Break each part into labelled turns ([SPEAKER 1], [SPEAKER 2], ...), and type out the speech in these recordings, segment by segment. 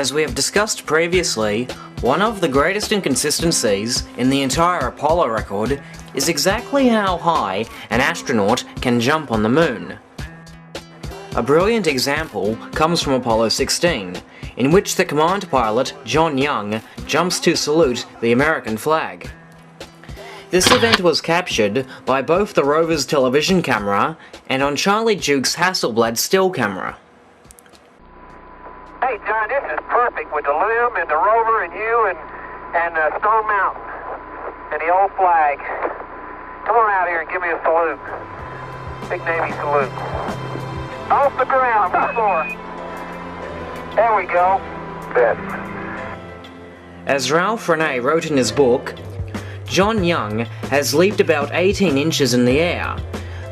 [SPEAKER 1] As we have discussed previously, one of the greatest inconsistencies in the entire Apollo record is exactly how high an astronaut can jump on the moon. A brilliant example comes from Apollo 16, in which the command pilot, John Young, jumps to salute the American flag. This event was captured by both the rover's television camera and on Charlie Duke's Hasselblad still camera.
[SPEAKER 2] Hey John, this is perfect with the limb and the rover and you and Stone Mountain and the old flag. Come on out here and give me a salute. Big Navy salute. Off the ground, on the floor. There we go. Good.
[SPEAKER 1] As Ralph Renee wrote in his book, John Young has leaped about 18 inches in the air.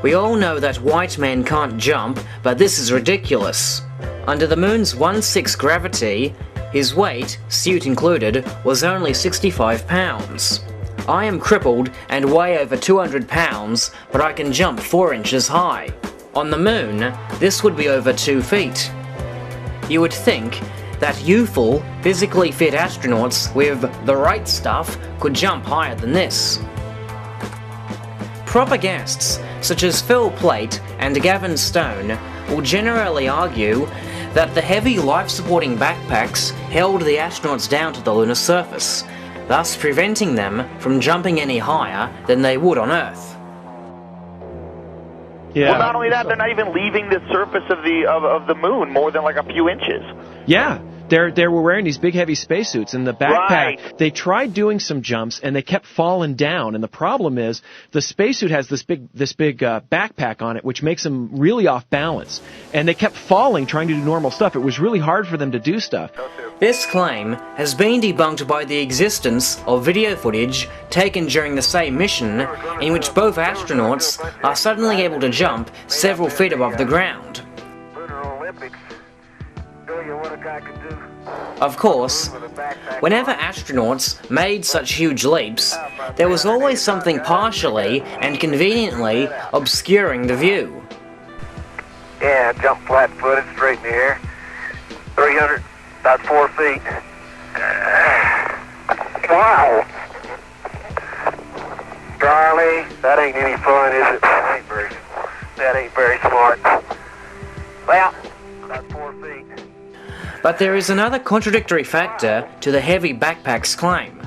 [SPEAKER 1] We all know that white men can't jump, but this is ridiculous. Under the moon's 1/6 gravity, his weight, suit included, was only 65 pounds. I am crippled and weigh over 200 pounds, but I can jump 4 inches high. On the moon, this would be over 2 feet. You would think that youthful, physically fit astronauts with the right stuff could jump higher than this. Proper guests, such as Phil Plait and Gavin Stone, will generally argue that the heavy life-supporting backpacks held the astronauts down to the lunar surface, thus preventing them from jumping any higher than they would on Earth.
[SPEAKER 3] Yeah. Well, not only that, they're not even leaving the surface of the moon more than like a few inches.
[SPEAKER 4] Yeah. They were wearing these big heavy spacesuits, and the backpack,
[SPEAKER 3] Right.
[SPEAKER 4] they tried doing some jumps, and they kept falling down, and the problem is, the spacesuit has this big backpack on it, which makes them really off balance, and they kept falling trying to do normal stuff. It was really hard for them to do stuff.
[SPEAKER 1] This claim has been debunked by the existence of video footage taken during the same mission, in which both astronauts are suddenly able to jump several feet above the ground.
[SPEAKER 2] Lunar Olympics. Show you what a guy can do.
[SPEAKER 1] Of course, whenever astronauts made such huge leaps, there was always something partially and conveniently obscuring the view.
[SPEAKER 2] Yeah, jump flat-footed, straight in the air. 300, about 4 feet. Wow! Charlie, that ain't any fun, is it? That ain't very smart. Well, about 4 feet.
[SPEAKER 1] But there is another contradictory factor to the heavy backpacks claim.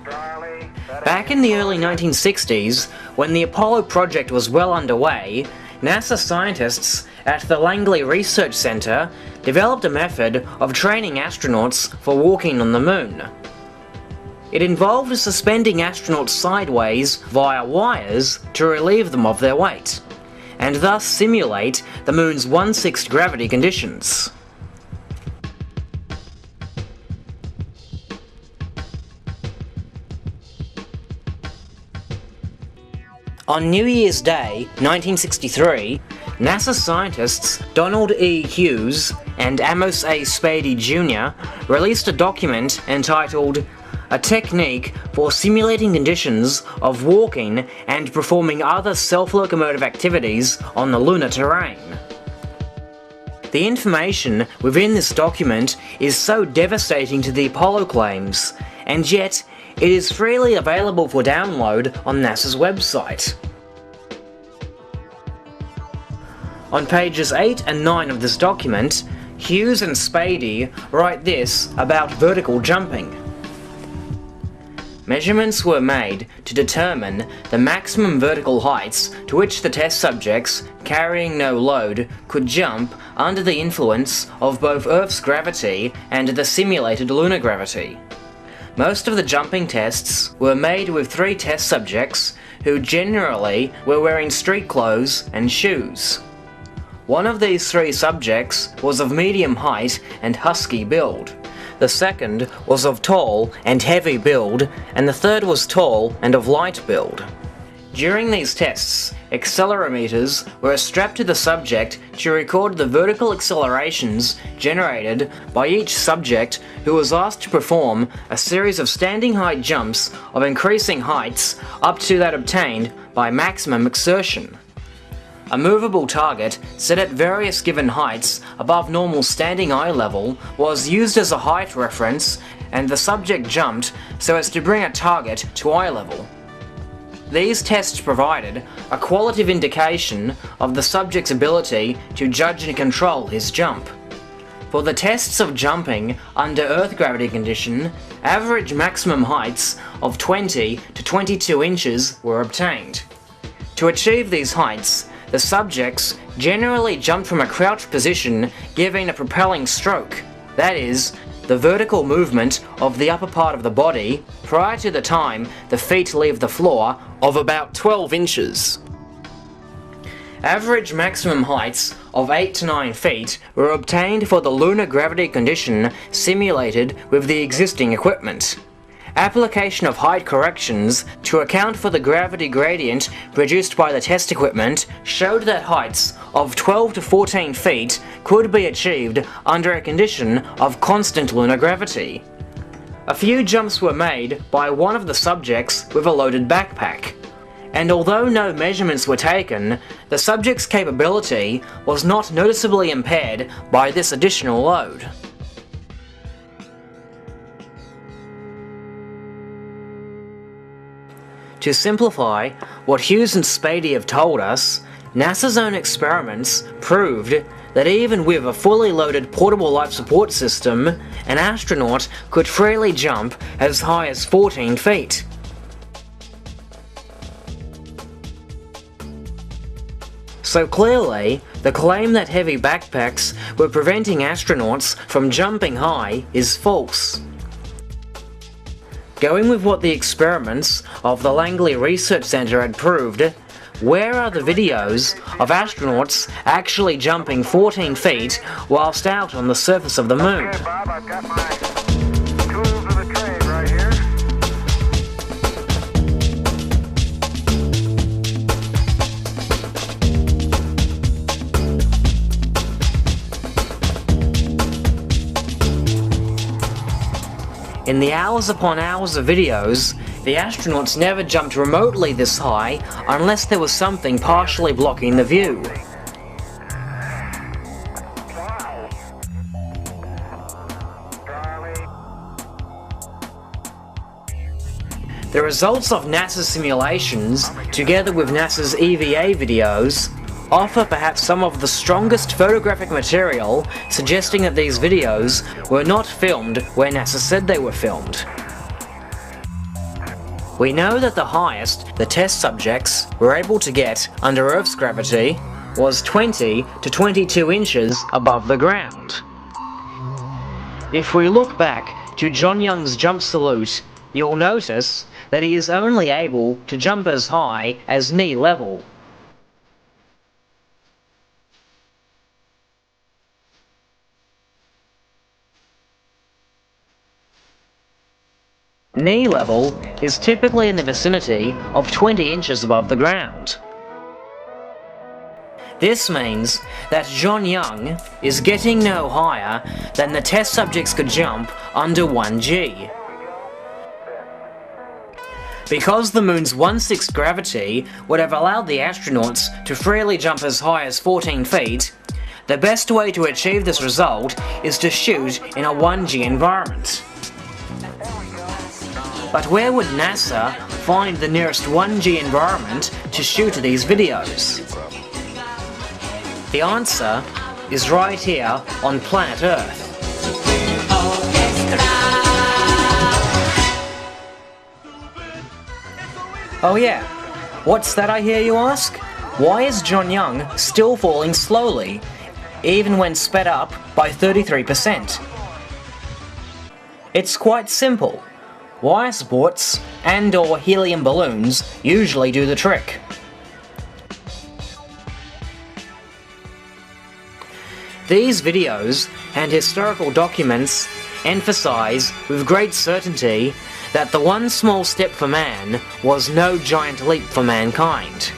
[SPEAKER 2] Charlie,
[SPEAKER 1] Back in the early 1960s, when the Apollo project was well underway, NASA scientists at the Langley Research Center developed a method of training astronauts for walking on the moon. It involved suspending astronauts sideways via wires to relieve them of their weight, and thus simulate the moon's 1/6 gravity conditions. On New Year's Day, 1963, NASA scientists Donald E. Hughes and Amos A. Spady Jr. released a document entitled "A Technique for Simulating Conditions of Walking and Performing Other Self-Locomotive Activities on the Lunar Terrain." The information within this document is so devastating to the Apollo claims, and yet it is freely available for download on NASA's website. On pages 8 and 9 of this document, Hughes and Spady write this about vertical jumping. Measurements were made to determine the maximum vertical heights to which the test subjects, carrying no load, could jump under the influence of both Earth's gravity and the simulated lunar gravity. Most of the jumping tests were made with 3 test subjects who generally were wearing street clothes and shoes. One of these 3 subjects was of medium height and husky build. The second was of tall and heavy build, and the third was tall and of light build. During these tests, accelerometers were strapped to the subject to record the vertical accelerations generated by each subject, who was asked to perform a series of standing height jumps of increasing heights up to that obtained by maximum exertion. a movable target set at various given heights above normal standing eye level was used as a height reference, and the subject jumped so as to bring a target to eye level. These tests provided a qualitative indication of the subject's ability to judge and control his jump. For the tests of jumping under Earth gravity condition, average maximum heights of 20 to 22 inches were obtained. To achieve these heights, the subjects generally jumped from a crouched position, giving a propelling stroke, that is, the vertical movement of the upper part of the body prior to the time the feet leave the floor of about 12 inches. Average maximum heights of 8 to 9 feet were obtained for the lunar gravity condition simulated with the existing equipment. Application of height corrections to account for the gravity gradient produced by the test equipment showed that heights of 12 to 14 feet could be achieved under a condition of constant lunar gravity. A few jumps were made by one of the subjects with a loaded backpack, and although no measurements were taken, the subject's capability was not noticeably impaired by this additional load. To simplify what Hughes and Spady have told us, NASA's own experiments proved that even with a fully loaded portable life support system, an astronaut could freely jump as high as 14 feet. So clearly, the claim that heavy backpacks were preventing astronauts from jumping high is false. Going with what the experiments of the Langley Research Center had proved, where are the videos of astronauts actually jumping 14 feet whilst out on the surface of the moon?
[SPEAKER 2] Okay, Bob, I've got my tools of the trade right here.
[SPEAKER 1] In the hours upon hours of videos, the astronauts never jumped remotely this high unless there was something partially blocking the view. The results of NASA's simulations, together with NASA's EVA videos, offer perhaps some of the strongest photographic material suggesting that these videos were not filmed where NASA said they were filmed. We know that the highest the test subjects were able to get under Earth's gravity was 20 to 22 inches above the ground. If we look back to John Young's jump salute, you'll notice that he is only able to jump as high as knee level. Knee level is typically in the vicinity of 20 inches above the ground. This means that John Young is getting no higher than the test subjects could jump under 1G. Because the moon's 1/6 gravity would have allowed the astronauts to freely jump as high as 14 feet, the best way to achieve this result is to shoot in a 1G environment. But where would NASA find the nearest 1G environment to shoot these videos? The answer is right here on planet Earth. Oh yeah, what's that I hear you ask? Why is John Young still falling slowly, even when sped up by 33%? It's quite simple. Wire supports and/or helium balloons usually do the trick. These videos and historical documents emphasize with great certainty that the one small step for man was no giant leap for mankind.